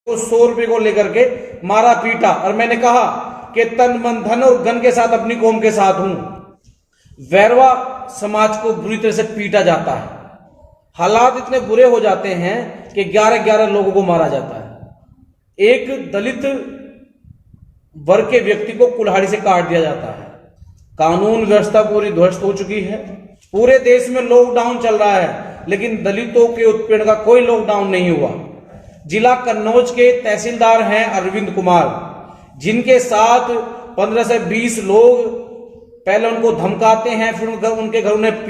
को 100 रुपए को लेकर के मारा पीटा, और मैंने कहा कि तन मन धन और गन के साथ अपनी कौम के साथ हूं। वैरवा समाज को बुरी तरह से पीटा जाता है। हालात इतने बुरे हो जाते हैं कि 11-11 लोगों को मारा जाता है। एक दलित वर्ग के व्यक्ति को कुल्हाड़ी से काट दिया जाता है। कानून व्यवस्था पूरी ध्वस्त हो चुकी है। पूरे देश में लॉकडाउन चल रहा है, लेकिन दलितों के उत्पीड़न का कोई लॉकडाउन नहीं हुआ। जिला कन्नौज के तहसीलदार हैं अरविंद कुमार, जिनके साथ 15 से 20 लोग पहले उनको धमकाते हैं, फिर उनके घर उन्हें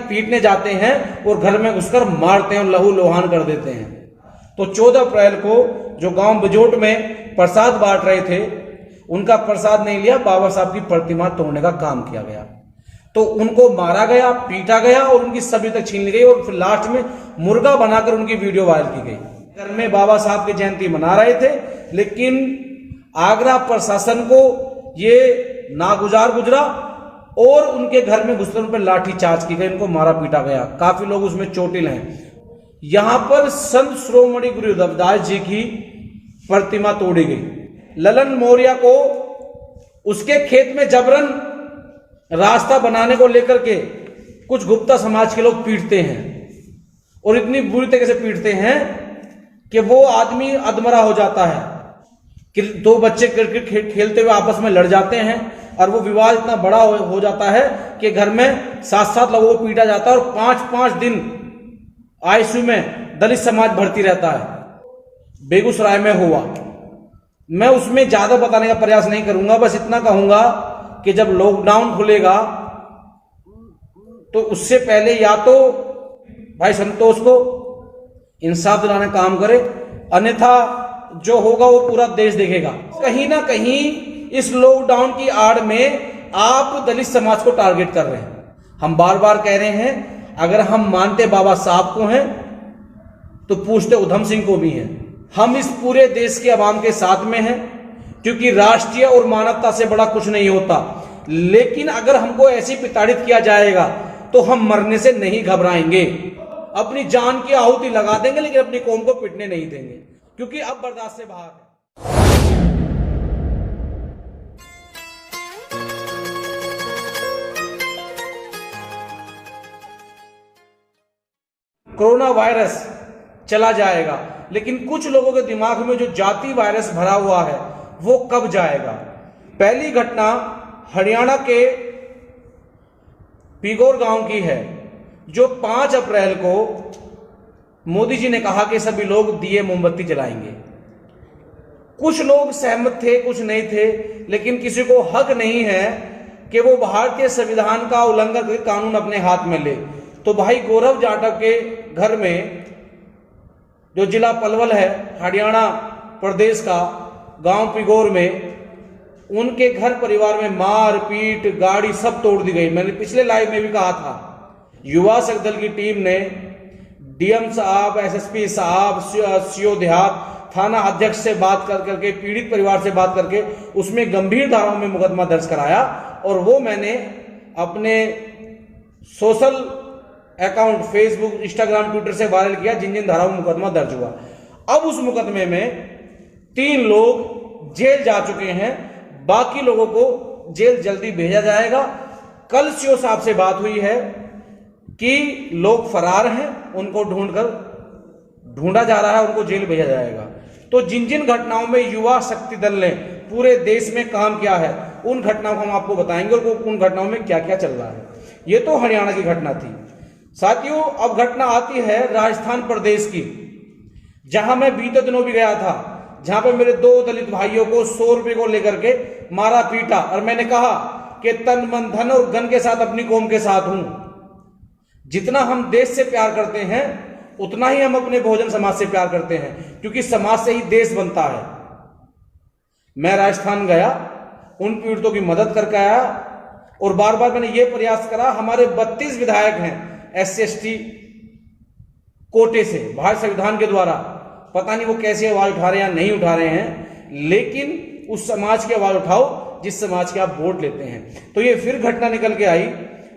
पीटने जाते हैं और घर में घुसकर मारते हैं और लहू लोहान कर देते हैं। तो 14 अप्रैल को जो गांव बजोट में प्रसाद बांट रहे थे, उनका प्रसाद नहीं लिया, बाबा साहब की प्रतिमा तोड़ने का काम किया गया। तो उनको मारा गया, पीटा गया और उनकी सभी तक छीन ली गई और फिर लास्ट में मुर्गा बनाकर उनकी वीडियो वायरल की गई। घर में बाबा साहब की जयंती मना रहे थे, लेकिन आगरा प्रशासन को ये नागुजार गुजरा और उनके घर में घुसकर उन पर लाठी चार्ज की गई, उनको मारा पीटा गया। काफी लोग उसमें चोटिल हैं। यहां पर संत शिरोमणि गुरु रविदास जी की प्रतिमा तोड़ी गई। ललन मौर्य को उसके खेत में जबरन रास्ता बनाने को लेकर के कुछ गुप्ता समाज के लोग पीटते हैं और इतनी बुरी तरीके से पीटते हैं कि वो आदमी अधमरा हो जाता है। कि 2 बच्चे क्रिकेट खेलते हुए आपस में लड़ जाते हैं और वो विवाद इतना बड़ा हो जाता है कि घर में 7-7 लोगों को पीटा जाता है और 5-5 दिन आईसीयू में दलित समाज भर्ती रहता है। बेगूसराय में हुआ। मैं उसमें ज्यादा बताने का प्रयास नहीं करूंगा, बस इतना कहूंगा कि जब लॉकडाउन खुलेगा तो उससे पहले या तो भाई संतोष को इंसाफ दिलाने का काम करे, अन्यथा जो होगा वो पूरा देश देखेगा। कहीं ना कहीं इस लॉकडाउन की आड़ में आप दलित समाज को टारगेट कर रहे हैं। हम बार बार कह रहे हैं, अगर हम मानते बाबा साहब को हैं तो पूछते उधम सिंह को भी हैं। हम इस पूरे देश के अवाम के साथ में हैं, क्योंकि राष्ट्रीय और मानवता से बड़ा कुछ नहीं होता। लेकिन अगर हमको ऐसी प्रताड़ित किया जाएगा तो हम मरने से नहीं घबराएंगे, अपनी जान की आहुति लगा देंगे, लेकिन अपनी कौम को पिटने नहीं देंगे, क्योंकि अब बर्दाश्त से बाहर है। कोरोना वायरस चला जाएगा, लेकिन कुछ लोगों के दिमाग में जो जाति वायरस भरा हुआ है वो कब जाएगा। पहली घटना हरियाणा के पिगौर गांव की है, जो 5 अप्रैल को मोदी जी ने कहा कि सभी लोग दिए मोमबत्ती जलाएंगे। कुछ लोग सहमत थे, कुछ नहीं थे, लेकिन किसी को हक नहीं है कि वो भारतीय संविधान का उल्लंघन करके कानून अपने हाथ में ले। तो भाई गौरव जाटव के घर में, जो जिला पलवल है हरियाणा प्रदेश का, गांव पिगौर में, उनके घर परिवार में मार पीट, गाड़ी सब तोड़ दी गई। मैंने पिछले लाइव में भी कहा था, युवा शक्ति दल की टीम ने डीएम साहब, एसएसपी साहब, सीओ देहात, थाना अध्यक्ष से बात करके, पीड़ित परिवार से बात करके उसमें गंभीर धाराओं में मुकदमा दर्ज कराया, और वो मैंने अपने social account Facebook, Instagram, Twitter से वायरल किया, जिन जिन धाराओं में मुकदमा दर्ज हुआ। अब उस मुकदमे में 3 लोग जेल जा चुके हैं, बाकी लोगों को जेल जल्दी भेजा जाएगा। कल सीओ साहब से बात हुई है कि लोग फरार हैं, उनको ढूंढा जा रहा है, उनको जेल भेजा जाएगा। तो जिन जिन घटनाओं में युवा शक्ति दल ने पूरे देश में काम किया है, उन घटनाओं को हम आपको बताएंगे और उन घटनाओं में क्या क्या चल रहा है। ये तो हरियाणा की घटना थी। साथियों, अब घटना आती है राजस्थान प्रदेश की, जहां मैं बीते दिनों भी गया था, जहां पे मेरे 2 दलित भाइयों को 100 रुपए को लेकर के मारा पीटा, और मैंने कहा कि तन मन धन और गन के साथ अपनी कौम के साथ हूं। जितना हम देश से प्यार करते हैं, उतना ही हम अपने बहुजन समाज से प्यार करते हैं, क्योंकि समाज से ही देश बनता है। मैं राजस्थान गया, उन पीड़ितों की मदद करके आया, और बार बार मैंने ये प्रयास करा। हमारे 32 विधायक हैं SC/ST कोटे से, भारत संविधान के द्वारा। पता नहीं वो कैसे आवाज उठा रहे हैं या नहीं उठा रहे हैं, लेकिन उस समाज की आवाज उठाओ जिस समाज के आप वोट लेते हैं। तो ये फिर घटना निकल के आई,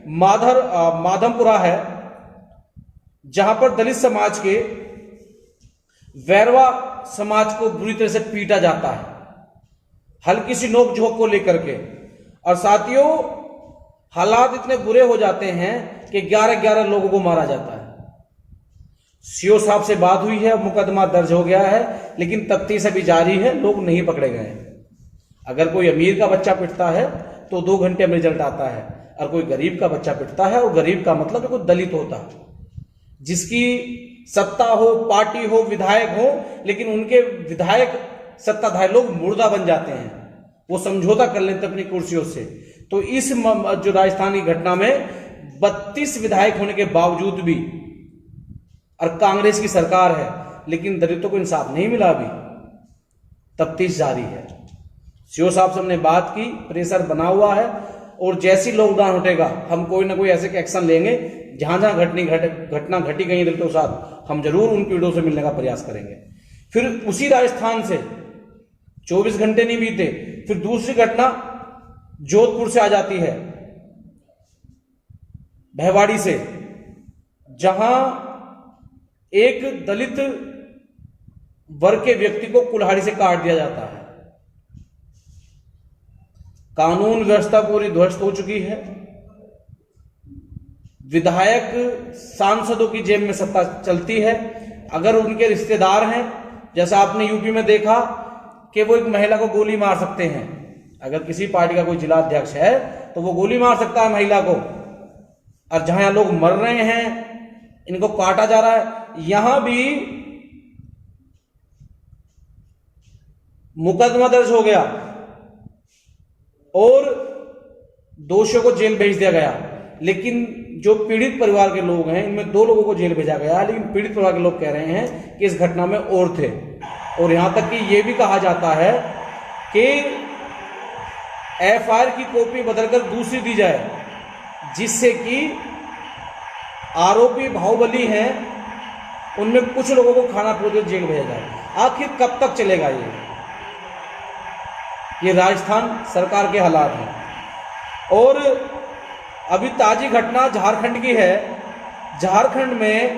माधमपुरा है, जहां पर दलित समाज के वैरवा समाज को बुरी तरह से पीटा जाता है, हल्की सी नोक झोंक को लेकर के। और साथियों, हालात इतने बुरे हो जाते हैं कि 11-11 लोगों को मारा जाता है। सीओ साहब से बात हुई है, मुकदमा दर्ज हो गया है, लेकिन तफ्तीश अभी जारी है, लोग नहीं पकड़े गए हैं। अगर कोई अमीर का बच्चा पिटता है तो 2 घंटे में रिजल्ट आता है, और कोई गरीब का बच्चा पिटता है, और गरीब का मतलब कोई दलित होता है जिसकी सत्ता हो, पार्टी हो, विधायक हो, लेकिन उनके विधायक सत्ताधारी लोग मुर्दा बन जाते हैं, वो समझौता कर लेते अपनी कुर्सियों से। तो इस जो राजस्थान की घटना में 32 विधायक होने के बावजूद भी, और कांग्रेस की सरकार है, लेकिन दलितों को इंसाफ नहीं मिला। अभी तफ्तीश जारी है। सीओ साहब से हमने बात की, प्रेशर बना हुआ है, और जैसी लॉकडाउन हटेगा हम कोई ना कोई ऐसे एक्शन लेंगे। जहां जहां घटना घटी गई दलितों के साथ, हम जरूर उन पीड़ितों से मिलने का प्रयास करेंगे। फिर उसी राजस्थान से 24 घंटे नहीं बीते, फिर दूसरी घटना जोधपुर से आ जाती है, भयवाड़ी से, जहां एक दलित वर्ग के व्यक्ति को कुल्हाड़ी से काट दिया जाता है। कानून व्यवस्था पूरी ध्वस्त हो चुकी है। विधायक सांसदों की जेब में सत्ता चलती है। अगर उनके रिश्तेदार हैं, जैसा आपने यूपी में देखा कि वो एक महिला को गोली मार सकते हैं, अगर किसी पार्टी का कोई जिला अध्यक्ष है तो वो गोली मार सकता है महिला को। और जहां लोग मर रहे हैं, इनको काटा जा रहा है, यहां भी मुकदमा दर्ज हो गया और दोषियों को जेल भेज दिया गया। लेकिन जो पीड़ित परिवार के लोग हैं, इनमें 2 लोगों को जेल भेजा गया, लेकिन पीड़ित परिवार के लोग कह रहे हैं कि इस घटना में और थे। और यहां तक कि यह भी कहा जाता है कि एफआईआर की कॉपी बदलकर दूसरी दी जाए, जिससे कि आरोपी बाहुबली हैं उनमें कुछ लोगों को खाना परोसकर जेल भेजा जाए। आखिर कब तक चलेगा ये राजस्थान सरकार के हालात हैं। और अभी ताजी घटना झारखंड की है। झारखंड में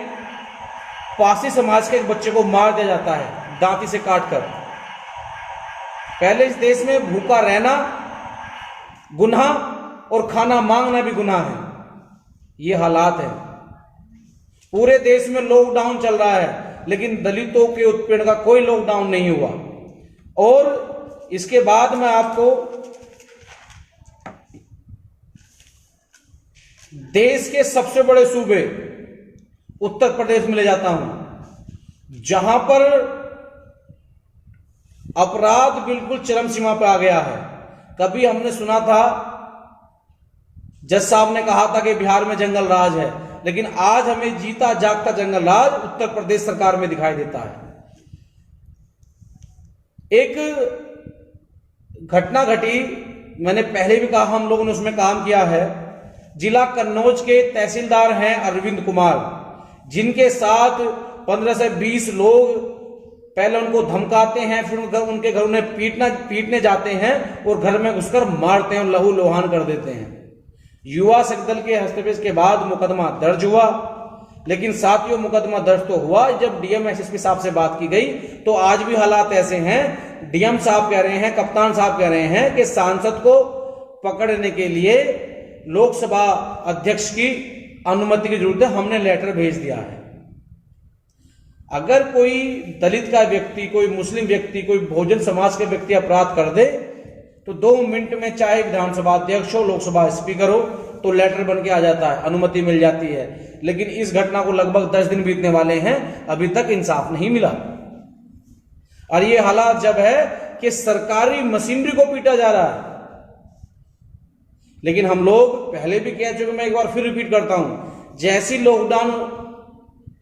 पासी समाज के एक बच्चे को मार दिया जाता है दांती से काटकर। पहले इस देश में भूखा रहना गुनाह और खाना मांगना भी गुनाह है। ये हालात है। पूरे देश में लॉकडाउन चल रहा है, लेकिन दलितों के उत्पीड़न का कोई लॉकडाउन नहीं हुआ। और इसके बाद मैं आपको देश के सबसे बड़े सूबे उत्तर प्रदेश में ले जाता हूं, जहां पर अपराध बिल्कुल चरम सीमा पर आ गया है। कभी हमने सुना था, जज साहब ने कहा था कि बिहार में जंगल राज है, लेकिन आज हमें जीता जागता जंगल राज उत्तर प्रदेश सरकार में दिखाई देता है। एक घटना घटी, मैंने पहले भी कहा, हम लोगों ने उसमें काम किया है। जिला कन्नौज के तहसीलदार हैं अरविंद कुमार, जिनके साथ 15 से 20 लोग पहले उनको धमकाते हैं, फिर उनके घर उन्हें पीटने जाते हैं और घर में घुसकर मारते हैं और लहू लोहान कर देते हैं। युवा शक्ति दल के हस्तक्षेप के बाद मुकदमा दर्ज हुआ, लेकिन साथियों मुकदमा दर्ज तो हुआ। जब डीएम एसएसपी साहब से बात की गई तो आज भी हालात ऐसे हैं। डीएम साहब कह रहे हैं, कप्तान साहब कह रहे हैं कि सांसद को पकड़ने के लिए लोकसभा अध्यक्ष की अनुमति की जरूरत है, हमने लेटर भेज दिया है। अगर कोई दलित का व्यक्ति, कोई मुस्लिम व्यक्ति, कोई बहुजन समाज के व्यक्ति अपराध कर दे तो 2 मिनट में, चाहे विधानसभा अध्यक्ष हो, लोकसभा स्पीकर हो, तो लेटर बन के आ जाता है, अनुमति मिल जाती है। लेकिन इस घटना को लगभग 10 दिन बीतने वाले हैं, अभी तक इंसाफ नहीं मिला। और ये हालात जब है कि सरकारी मशीनरी को पीटा जा रहा है। लेकिन हम लोग पहले भी कह चुके, मैं एक बार फिर रिपीट करता हूं, जैसी लॉकडाउन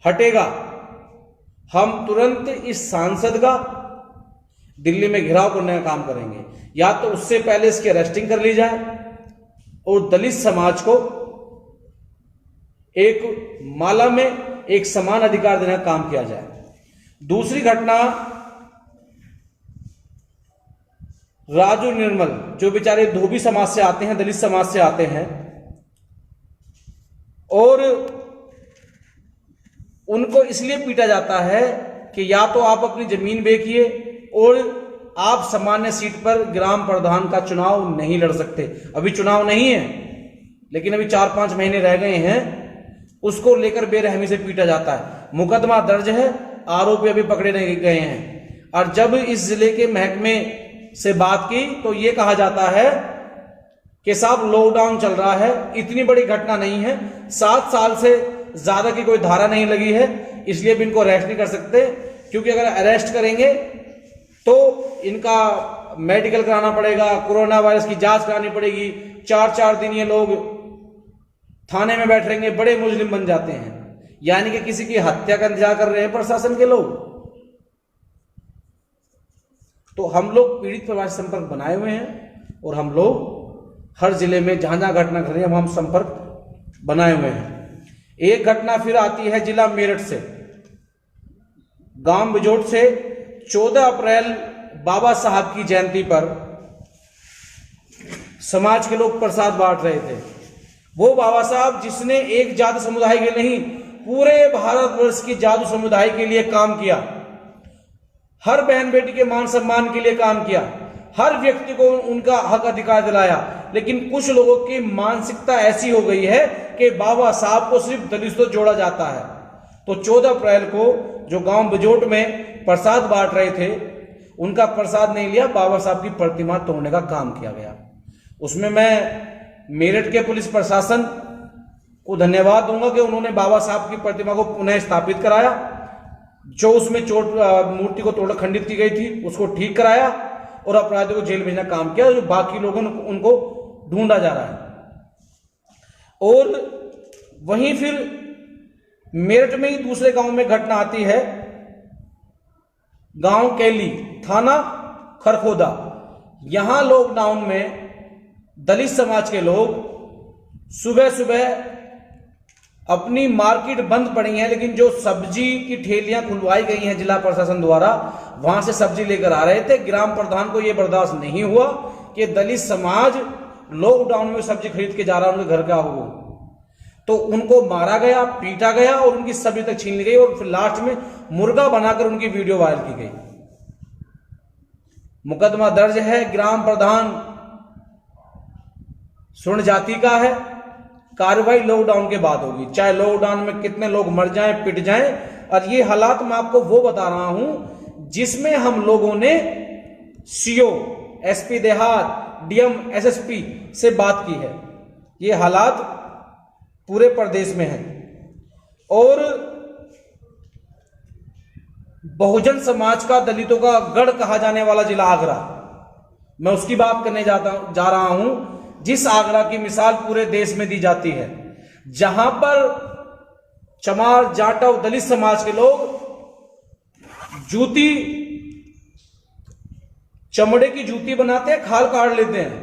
हटेगा हम तुरंत इस सांसद का दिल्ली में घेराव करने का काम करेंगे, या तो उससे पहले इसकी अरेस्टिंग कर ली जाए और दलित समाज को एक माला में एक समान अधिकार देने का काम किया जाए। दूसरी घटना, राजू निर्मल, जो बेचारे धोबी समाज से आते हैं, दलित समाज से आते हैं, और उनको इसलिए पीटा जाता है कि या तो आप अपनी जमीन बेचिए और आप सामान्य सीट पर ग्राम प्रधान का चुनाव नहीं लड़ सकते। अभी चुनाव नहीं है, लेकिन अभी 4-5 महीने रह गए हैं, उसको लेकर बेरहमी से पीटा जाता है। मुकदमा दर्ज है, आरोपी अभी पकड़े नहीं गए हैं। और जब इस जिले के महकमे से बात की तो ये कहा जाता है कि साहब लॉकडाउन चल रहा है, इतनी बड़ी घटना नहीं है, 7 साल से ज्यादा की कोई धारा नहीं लगी है, इसलिए भी इनको अरेस्ट नहीं कर सकते, क्योंकि अगर अरेस्ट करेंगे तो इनका मेडिकल कराना पड़ेगा, कोरोना वायरस की जांच करानी पड़ेगी, 4-4 दिन ये लोग थाने में बैठ रहेंगे, बड़े मुजरिम बन जाते हैं। यानी कि किसी की हत्या का इंतजार कर रहे हैं प्रशासन के लोग। तो हम लोग पीड़ित परिवार से संपर्क बनाए हुए हैं और हम लोग हर जिले में जहां जहां घटना घट रही है हम संपर्क बनाए हुए हैं। एक घटना फिर आती है जिला मेरठ से, गांव बिजोट से 14 अप्रैल बाबा साहब की जयंती पर समाज के लोग प्रसाद बांट रहे थे। वो बाबा साहब जिसने एक जाति समुदाय के नहीं, पूरे भारतवर्ष की जादू समुदाय के लिए काम किया, हर बहन बेटी के मान सम्मान के लिए काम किया, हर व्यक्ति को उनका हक अधिकार दिलाया। लेकिन कुछ लोगों की मानसिकता ऐसी हो गई है कि बाबा साहब को सिर्फ दलितों से जोड़ा जाता है। तो 14 अप्रैल को जो गांव बिजोट में प्रसाद बांट रहे थे, उनका प्रसाद नहीं लिया, बाबा साहब की प्रतिमा तोड़ने का काम किया गया। उसमें मैं मेरठ के पुलिस प्रशासन को धन्यवाद दूंगा कि उन्होंने बाबा साहब की प्रतिमा को पुनः स्थापित कराया, जो उसमें मूर्ति को तोड़ खंडित की गई थी उसको ठीक कराया और अपराधियों को जेल भेजना काम किया। जो बाकी लोगों ने उनको ढूंढा जा रहा है। और वहीं फिर मेरठ में ही दूसरे गांव में घटना आती है, गांव कैली, थाना खरखोदा। यहां लॉकडाउन में दलित समाज के लोग सुबह सुबह अपनी मार्केट बंद पड़ी है, लेकिन जो सब्जी की ठेलियां खुलवाई गई हैं जिला प्रशासन द्वारा, वहां से सब्जी लेकर आ रहे थे। ग्राम प्रधान को यह बर्दाश्त नहीं हुआ कि दलित समाज लॉकडाउन में सब्जी खरीद के जा रहा है उनके घर का हो, तो उनको मारा गया, पीटा गया और उनकी सब्जी तक छीन ली गई और फिर लास्ट में मुर्गा बनाकर उनकी वीडियो वायरल की गई। मुकदमा दर्ज है, ग्राम प्रधान स्वर्ण जाति का है। कार्रवाई लॉकडाउन के बाद होगी, चाहे लॉकडाउन में कितने लोग मर जाएं, पिट जाएं। और ये हालात मैं आपको वो बता रहा हूं जिसमें हम लोगों ने सीओ, एसपी देहात, डीएम, एसएसपी से बात की है। ये हालात पूरे प्रदेश में है। और बहुजन समाज का, दलितों का गढ़ कहा जाने वाला जिला आगरा, मैं उसकी बात करने जा रहा हूं, जिस आगरा की मिसाल पूरे देश में दी जाती है, जहां पर चमार, जाटव, दलित समाज के लोग जूती, चमड़े की जूती बनाते हैं, खाल काट लेते हैं।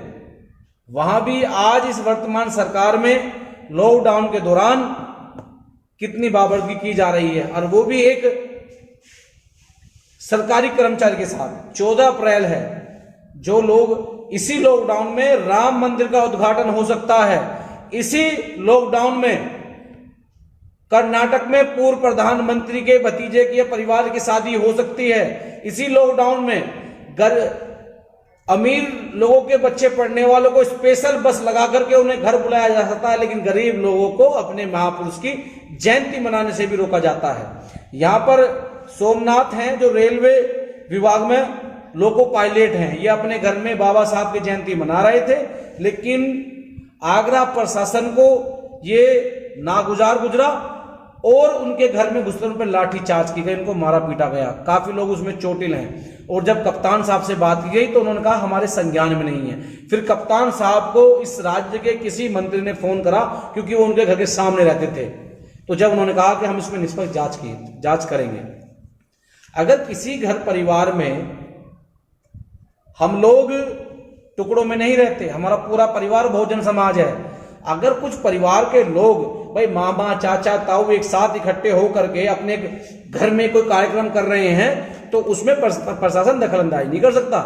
वहां भी आज इस वर्तमान सरकार में लॉकडाउन के दौरान कितनी बाबरगी की जा रही है, और वो भी एक सरकारी कर्मचारी के साथ। 14 अप्रैल है, जो लोग इसी लॉकडाउन में राम मंदिर का उद्घाटन हो सकता है, इसी लॉकडाउन में कर्नाटक में पूर्व प्रधानमंत्री के भतीजे के परिवार की शादी हो सकती है, इसी लॉकडाउन में अमीर लोगों के बच्चे पढ़ने वालों को स्पेशल बस लगा करके उन्हें घर बुलाया जा सकता है, लेकिन गरीब लोगों को अपने महापुरुष की जयंती मनाने से भी रोका जाता है। यहां पर सोमनाथ हैं जो रेलवे विभाग में लोको पायलट हैं, ये अपने घर में बाबा साहब की जयंती मना रहे थे, लेकिन आगरा प्रशासन को ये नागुजार गुजरा और उनके घर में घुसकर उन पर लाठीचार्ज की गई, उनको मारा पीटा गया। काफी लोग उसमें चोटिल हैं। और जब कप्तान साहब से बात की गई तो उन्होंने कहा हमारे संज्ञान में नहीं है। फिर कप्तान साहब को इस राज्य के किसी मंत्री ने फोन करा, क्योंकि वो उनके घर के सामने रहते थे। तो जब उन्होंने कहा कि हम इसमें निष्पक्ष जांच करेंगे। अगर किसी घर परिवार में हम लोग टुकड़ों में नहीं रहते, हमारा पूरा परिवार बहुजन समाज है, अगर कुछ परिवार के लोग, भाई मामा, चाचा, ताऊ एक साथ इकट्ठे होकर के अपने घर में कोई कार्यक्रम कर रहे हैं, तो उसमें प्रशासन दखलंदाजी नहीं कर सकता,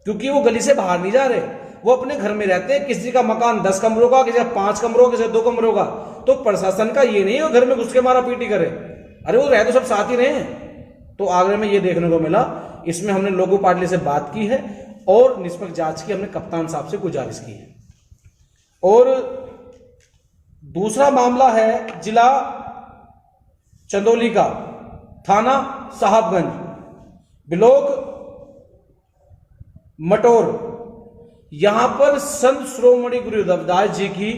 क्योंकि वो गली से बाहर नहीं जा रहे, वो अपने घर में रहते हैं। किसी का मकान 10 कमरों का, किसी का 5 कमरों का, किसी का 2 कमरों का, तो प्रशासन का ये नहीं है घर में घुस के मारा पीटी करे। अरे वो रह तो सब साथ ही रहे हैं। तो आगरे में ये देखने को मिला। इसमें हमने लोगो पाटिल से बात की है और निष्पक्ष जांच की हमने कप्तान साहब से गुजारिश की है। और दूसरा मामला है जिला चंदौली का, थाना साहबगंज, ब्लॉक मटोर। यहां पर संत शिरोमणि गुरु रविदास जी की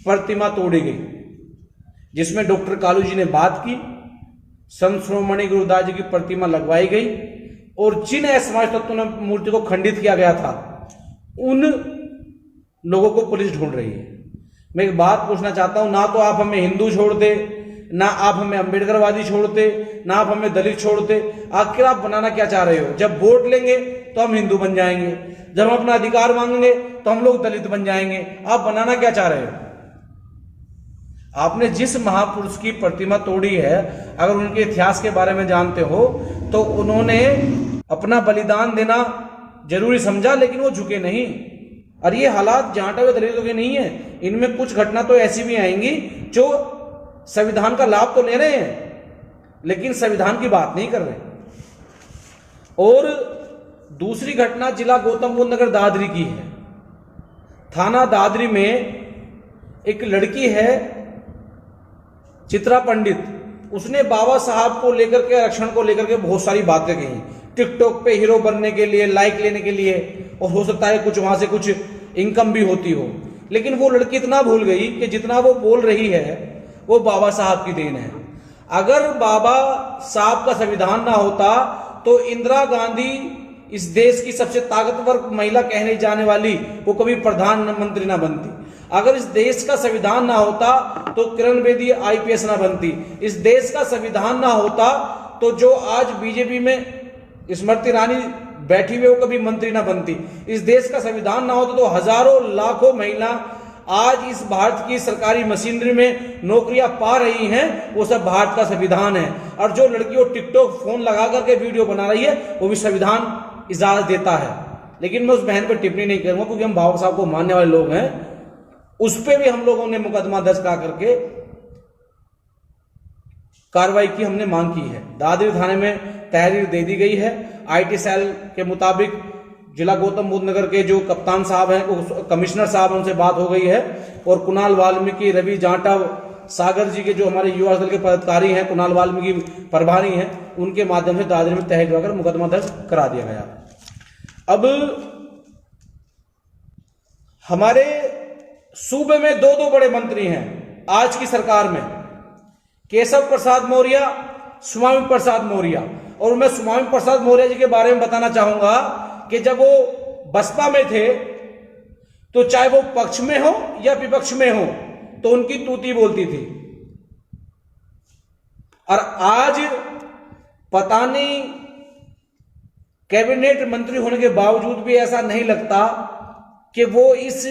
प्रतिमा तोड़ी गई, जिसमें डॉक्टर कालू जी ने बात की। संत शिरोमणि गुरु रविदास जी की प्रतिमा लगवाई गई और जिन असमाज तत्वों ने मूर्ति को खंडित किया गया था उन लोगों को पुलिस ढूंढ रही है। मैं एक बात पूछना चाहता हूं, ना तो आप हमें हिंदू छोड़ते, ना आप हमें अंबेडकरवादी छोड़ते, ना आप हमें दलित छोड़ते। आखिर आप बनाना क्या चाह रहे हो? जब वोट लेंगे तो हम हिंदू बन जाएंगे, जब हम अपना अधिकार मांगेंगे तो हम लोग दलित बन जाएंगे। आप बनाना क्या चाह रहे हो? आपने जिस महापुरुष की प्रतिमा तोड़ी है, अगर उनके इतिहास के बारे में जानते हो तो उन्होंने अपना बलिदान देना जरूरी समझा, लेकिन वो झुके नहीं। और ये हालात जांटा हुए दलितों के नहीं है, इनमें कुछ घटना तो ऐसी भी आएंगी जो संविधान का लाभ तो ले रहे हैं लेकिन संविधान की बात नहीं कर रहे। और दूसरी घटना जिला गौतम बुद्ध नगर दादरी की है। थाना दादरी में एक लड़की है चित्रा पंडित, उसने बाबा साहब को लेकर के, आरक्षण को लेकर के बहुत सारी बातें कही, टिकटॉक पे हीरो बनने के लिए, लाइक लेने के लिए, और हो सकता है कुछ वहां से कुछ इनकम भी होती हो। लेकिन वो लड़की इतना भूल गई कि जितना वो बोल रही है वो बाबा साहब की देन है। अगर बाबा साहब का संविधान ना होता तो इंदिरा गांधी, इस देश की सबसे ताकतवर महिला कहने जाने वाली, वो कभी प्रधानमंत्री ना बनती। अगर इस देश का संविधान ना होता तो किरण बेदी आईपीएस ना बनती। इस देश का संविधान ना होता तो जो आज बीजेपी में स्मृति ईरानी बैठी हुई वो कभी मंत्री ना बनती। इस देश का संविधान ना होता तो हजारों लाखों महिला आज इस भारत की सरकारी मशीनरी में नौकरियां पा रही हैं, वो सब भारत का संविधान है। और जो लड़की वो टिकटॉक फोन लगा करके वीडियो बना रही है वो भी संविधान इजाजत देता है। लेकिन मैं उस बहन पर टिप्पणी नहीं करूंगा क्योंकि हम बाबा साहब को मानने वाले लोग हैं। उस पर भी हम लोगों ने मुकदमा दर्ज करा करके कार्रवाई की हमने मांग की है। दादरी थाने में तहरीर दे दी गई है। आईटी सेल के मुताबिक जिला गौतम बुद्ध नगर के जो कप्तान साहब हैं, कमिश्नर साहब, उनसे बात हो गई है और कुणाल वाल्मीकि, रवि जाटव, सागर जी के जो हमारे युवा दल के पदाधिकारी हैं, कुणाल वाल्मीकि प्रभारी हैं, उनके माध्यम से दादरी में तहरीर कराकर मुकदमा दर्ज करा दिया गया। अब हमारे सूबे में दो बड़े मंत्री हैं आज की सरकार में, केशव प्रसाद मौर्य, स्वामी प्रसाद मौर्य। और मैं स्वामी प्रसाद मौर्य जी के बारे में बताना चाहूंगा कि जब वो बसपा में थे तो चाहे वो पक्ष में हो या विपक्ष में हो तो उनकी तूती बोलती थी। और आज पता नहीं कैबिनेट मंत्री होने के बावजूद भी ऐसा नहीं लगता कि वो इस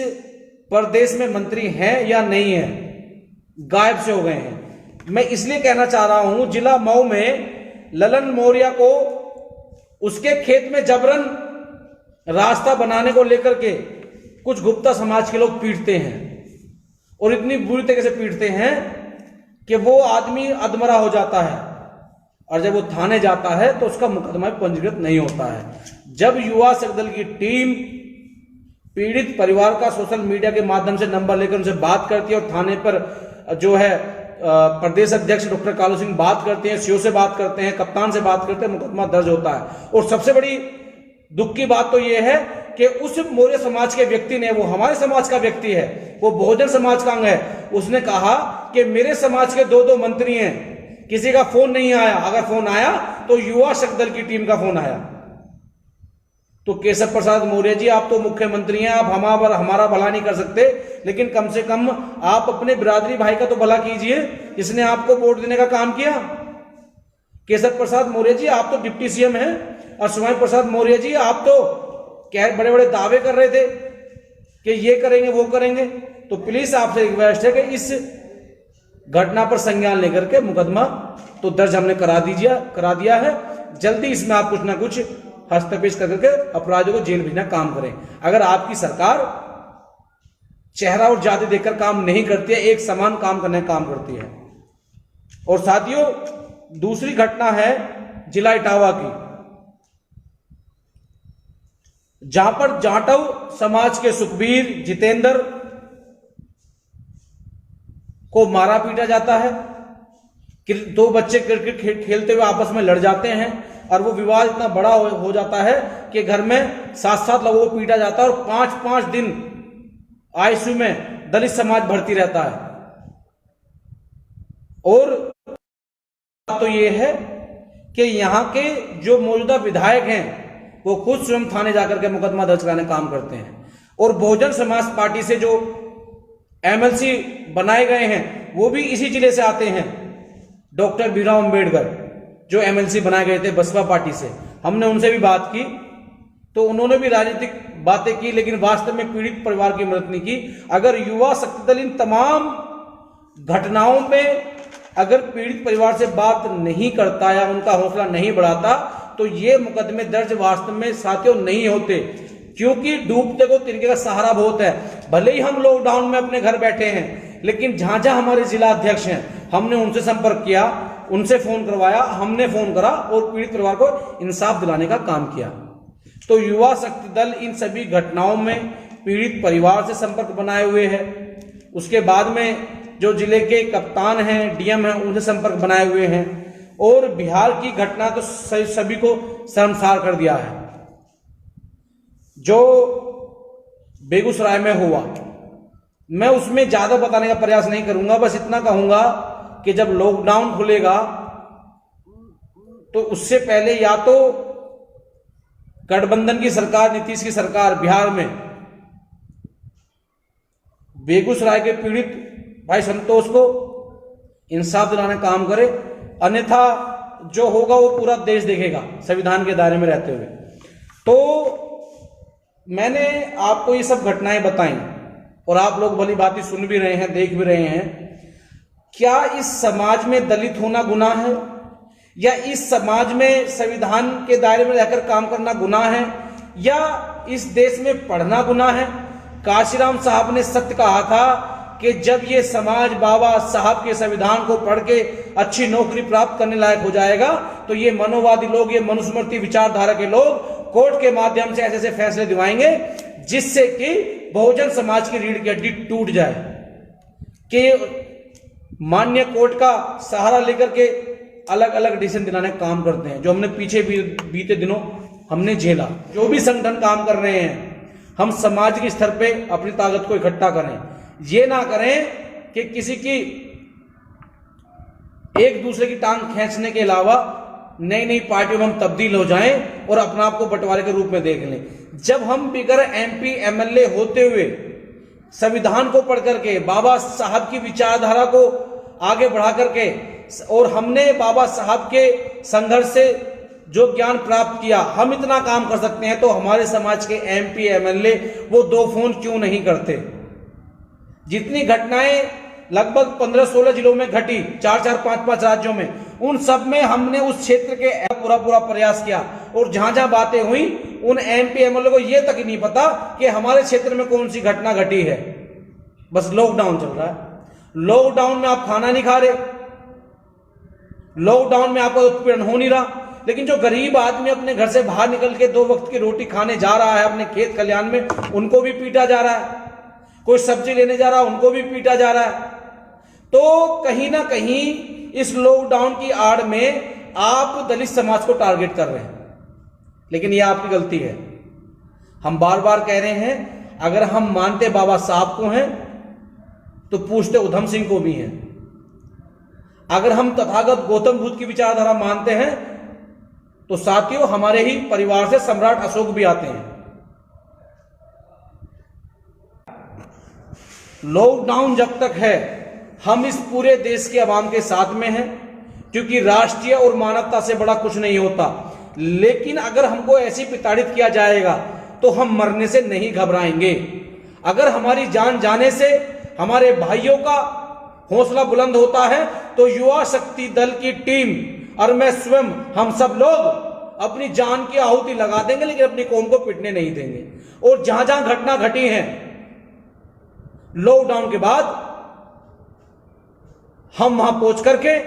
प्रदेश में मंत्री हैं या नहीं है, गायब से हो गए हैं। मैं इसलिए कहना चाह रहा हूं, जिला मऊ में ललन मौर्य को उसके खेत में जबरन रास्ता बनाने को लेकर के कुछ गुप्ता समाज के लोग पीटते हैं और इतनी बुरी तरीके से पीटते हैं कि वो आदमी अधमरा हो जाता है और जब वो थाने जाता है तो उसका मुकदमा पंजीकृत नहीं होता है। जब युवा सेवक दल की टीम पीड़ित परिवार का सोशल मीडिया के माध्यम से नंबर लेकर उनसे बात करती है और थाने पर जो है प्रदेश अध्यक्ष डॉक्टर कालू सिंह बात करते हैं, सीओ से बात करते हैं, कप्तान से बात करते हैं, मुकदमा दर्ज होता है। और सबसे बड़ी दुख की बात तो यह है कि उस मौर्य समाज के व्यक्ति ने, वो हमारे समाज का व्यक्ति है, वो बहुजन समाज का अंग है, उसने कहा कि मेरे समाज के दो मंत्री हैं, किसी का फोन नहीं आया, अगर फोन आया तो युवा सेवक दल की टीम का फोन आया। तो केशव प्रसाद मौर्य जी, आप तो मुख्यमंत्री हैं, आप हमारा भला नहीं कर सकते, लेकिन कम से कम आप अपने बिरादरी भाई का तो भला कीजिए जिसने आपको वोट देने का काम किया। केशव प्रसाद मौर्य जी, आप तो डिप्टी सीएम हैं, और स्वामी प्रसाद मौर्य जी, आप तो क्या बड़े बड़े दावे कर रहे थे कि ये करेंगे वो करेंगे। तो प्लीज आपसे रिक्वेस्ट है कि इस घटना पर संज्ञान लेकर के मुकदमा तो दर्ज हमने करा दिया है। जल्दी इसमें आप कुछ ना कुछ हस्तक्षेप करके अपराधियों को जेल भेजना काम करें। अगर आपकी सरकार चेहरा और जाति देखकर काम नहीं करती है, एक समान काम करने का काम करती है। और साथियों, दूसरी घटना है जिला इटावा की, जहां पर जाटव समाज के सुखबीर जितेंद्र को मारा पीटा जाता है। दो बच्चे क्रिकेट खेलते हुए आपस में लड़ जाते हैं और वो विवाद इतना बड़ा हो जाता है कि घर में 7-7 लोगों को पीटा जाता है और 5-5 दिन आईसीयू में दलित समाज भर्ती रहता है। और तो ये है कि यहाँ के जो मौजूदा विधायक हैं वो खुद स्वयं थाने जाकर के मुकदमा दर्ज कराने काम करते हैं, और बहुजन समाज पार्टी से जो एमएलसी बनाए गए हैं वो भी इसी जिले से आते हैं। डॉक्टर भीमराव अंबेडकर जो एमएलसी बनाए गए थे बसपा पार्टी से, हमने उनसे भी बात की तो उन्होंने भी राजनीतिक बातें की, लेकिन वास्तव में पीड़ित परिवार की मदद नहीं की। अगर युवा शक्ति दल इन तमाम घटनाओं में अगर पीड़ित परिवार से बात नहीं करता या उनका हौसला नहीं बढ़ाता तो ये मुकदमे दर्ज वास्तव में साथियों नहीं होते, क्योंकि डूबते को तिनके का सहारा बहुत है। भले ही हम लॉकडाउन में अपने घर बैठे हैं, लेकिन जहां जहां हमारे जिला अध्यक्ष हैं हमने उनसे संपर्क किया, उनसे फोन करवाया, हमने फोन करा और पीड़ित परिवार को इंसाफ दिलाने का काम किया। तो युवा शक्ति दल इन सभी घटनाओं में पीड़ित परिवार से संपर्क बनाए हुए है। उसके बाद में जो जिले के कप्तान हैं, डीएम हैं, उनसे संपर्क बनाए हुए हैं। और बिहार की घटना तो सभी को शर्मसार कर दिया है। जो बेगूसराय में हुआ, मैं उसमें ज्यादा बताने का प्रयास नहीं करूंगा, बस इतना कहूंगा कि जब लॉकडाउन खुलेगा तो उससे पहले या तो गठबंधन की सरकार, नीतीश की सरकार बिहार में बेगूसराय के पीड़ित भाई संतोष को इंसाफ दिलाने का काम करे, अन्यथा जो होगा वो पूरा देश देखेगा संविधान के दायरे में रहते हुए। तो मैंने आपको ये सब घटनाएं बताई और आप लोग भली भांति सुन भी रहे हैं, देख भी रहे हैं। क्या इस समाज में दलित होना गुनाह है, या इस समाज में संविधान के दायरे में रहकर काम करना गुनाह है, या इस देश में पढ़ना गुनाह है? काशीराम साहब ने सत्य कहा था कि जब ये समाज बाबा साहब के संविधान को पढ़ के अच्छी नौकरी प्राप्त करने लायक हो जाएगा तो ये मनोवादी लोग, ये मनुस्मृति विचारधारा के लोग कोर्ट के माध्यम से ऐसे ऐसे फैसले दिवाएंगे जिससे कि बहुजन समाज की रीढ़ की हड्डी टूट जाए, कि मान्य कोर्ट का सहारा लेकर के अलग अलग डिसीजन दिलाने का काम करते हैं, जो हमने पीछे भी बीते दिनों हमने झेला। जो भी संगठन काम कर रहे हैं, हम सामाजिक स्तर पे अपनी ताकत को इकट्ठा करें, ये ना करें कि किसी की एक दूसरे की टांग खींचने के अलावा नई नई पार्टियों में हम तब्दील हो जाएं और अपना आप को बंटवारे के रूप में देख लें। जब हम बिगर एमपी एमएलए होते हुए संविधान को पढ़ करके बाबा साहब की विचारधारा को आगे बढ़ा करके, और हमने बाबा साहब के संघर्ष से जो ज्ञान प्राप्त किया, हम इतना काम कर सकते हैं, तो हमारे समाज के एमपी एमएलए वो 2 फोन क्यों नहीं करते? जितनी घटनाएं लगभग 15-16 जिलों में घटी, 4-4, 5-5 राज्यों में, उन सब में हमने उस क्षेत्र के पूरा प्रयास किया। और जहां जहां बातें हुई उन एमपी एमएलए को यह तक नहीं पता कि हमारे क्षेत्र में कौन सी घटना घटी है। बस लॉकडाउन चल रहा है, लॉकडाउन में आप खाना नहीं खा रहे, लॉकडाउन में आपका उत्पीड़न हो नहीं रहा, लेकिन जो गरीब आदमी अपने घर से बाहर निकल के 2 वक्त की रोटी खाने जा रहा है अपने खेत खलिहान में, उनको भी पीटा जा रहा है। कोई सब्जी लेने जा रहा है, उनको भी पीटा जा रहा है। तो कहीं ना कहीं इस लॉकडाउन की आड़ में आप दलित समाज को टारगेट कर रहे हैं, लेकिन यह आपकी गलती है। हम बार बार कह रहे हैं, अगर हम मानते बाबा साहब को हैं तो पूछते उधम सिंह को भी हैं। अगर हम तथागत गौतम बुद्ध की विचारधारा मानते हैं तो साथियों हमारे ही परिवार से सम्राट अशोक भी आते हैं। लॉकडाउन जब तक है, हम इस पूरे देश के आवाम के साथ में हैं, क्योंकि राष्ट्रीय और मानवता से बड़ा कुछ नहीं होता। लेकिन अगर हमको ऐसी प्रताड़ित किया जाएगा तो हम मरने से नहीं घबराएंगे। अगर हमारी जान जाने से हमारे भाइयों का हौसला बुलंद होता है तो युवा शक्ति दल की टीम और मैं स्वयं, हम सब लोग अपनी जान की आहुति लगा देंगे, लेकिन अपनी कौम को पिटने नहीं देंगे। और जहां जहां घटना घटी है लॉकडाउन के बाद, हम वहां पहुंच करके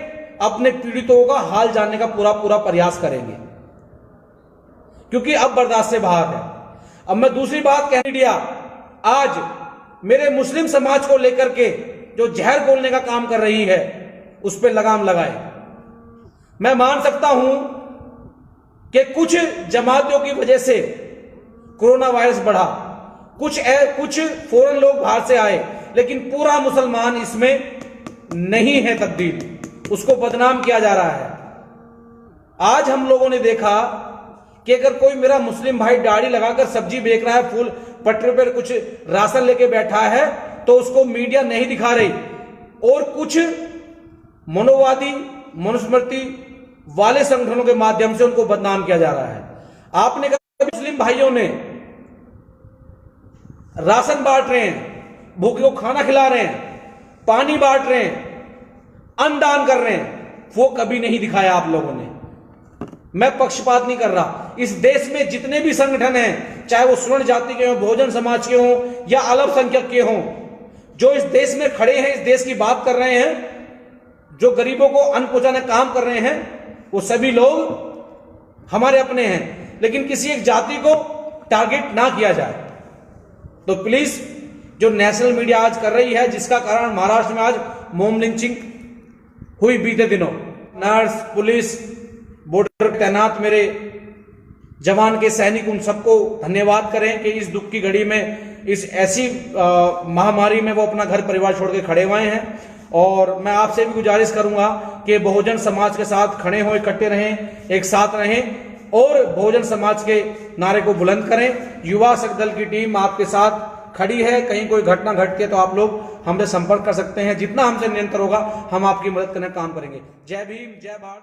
अपने पीड़ितों का हाल जानने का पूरा पूरा प्रयास करेंगे, क्योंकि अब बर्दाश्त से बाहर है। अब मैं दूसरी बात कह, मीडिया आज मेरे मुस्लिम समाज को लेकर के जो जहर बोलने का काम कर रही है उस पर लगाम लगाए। मैं मान सकता हूं कि कुछ जमातियों की वजह से कोरोना वायरस बढ़ा, कुछ फौरन लोग बाहर से आए, लेकिन पूरा मुसलमान इसमें नहीं है तब्दील, उसको बदनाम किया जा रहा है। आज हम लोगों ने देखा कि अगर कोई मेरा मुस्लिम भाई दाढ़ी लगाकर सब्जी बेच रहा है, फूल पटरे पर कुछ राशन लेके बैठा है, तो उसको मीडिया नहीं दिखा रही और कुछ मनोवादी मनुस्मृति वाले संगठनों के माध्यम से उनको बदनाम किया जा रहा है। आपने कहा मुस्लिम भाइयों ने राशन बांट रहे हैं, भूखे को खाना खिला रहे हैं, पानी बांट रहे हैं, अन्न दान कर रहे हैं, वो कभी नहीं दिखाया आप लोगों ने। मैं पक्षपात नहीं कर रहा, इस देश में जितने भी संगठन हैं, चाहे वो स्वर्ण जाति के हों, बहुजन समाज के हों या अल्पसंख्यक के हों, जो इस देश में खड़े हैं, इस देश की बात कर रहे हैं, जो गरीबों को अन्न पहुंचाने का काम कर रहे हैं, वो सभी लोग हमारे अपने हैं। लेकिन किसी एक जाति को टारगेट ना किया जाए। तो प्लीज जो नेशनल मीडिया आज कर रही है, जिसका कारण महाराष्ट्र में आज मॉब लिंचिंग हुई बीते दिनों, नर्स, पुलिस, बॉर्डर पर तैनात मेरे जवान के सैनिक, उन सबको धन्यवाद करें कि इस दुख की घड़ी में, इस ऐसी महामारी में वो अपना घर परिवार छोड़ के खड़े हुए हैं। और मैं आपसे भी गुजारिश करूंगा कि बहुजन समाज के साथ खड़े हों, इकट्ठे रहें, एक साथ रहें और बहुजन समाज के नारे को बुलंद करें। युवा शक्ति दल की टीम आपके साथ खड़ी है। कहीं कोई घटना घटती है तो आप लोग हमसे संपर्क कर सकते हैं। जितना हमसे निरंतर होगा हम आपकी मदद करने का काम करेंगे। जय भीम, जय भारत।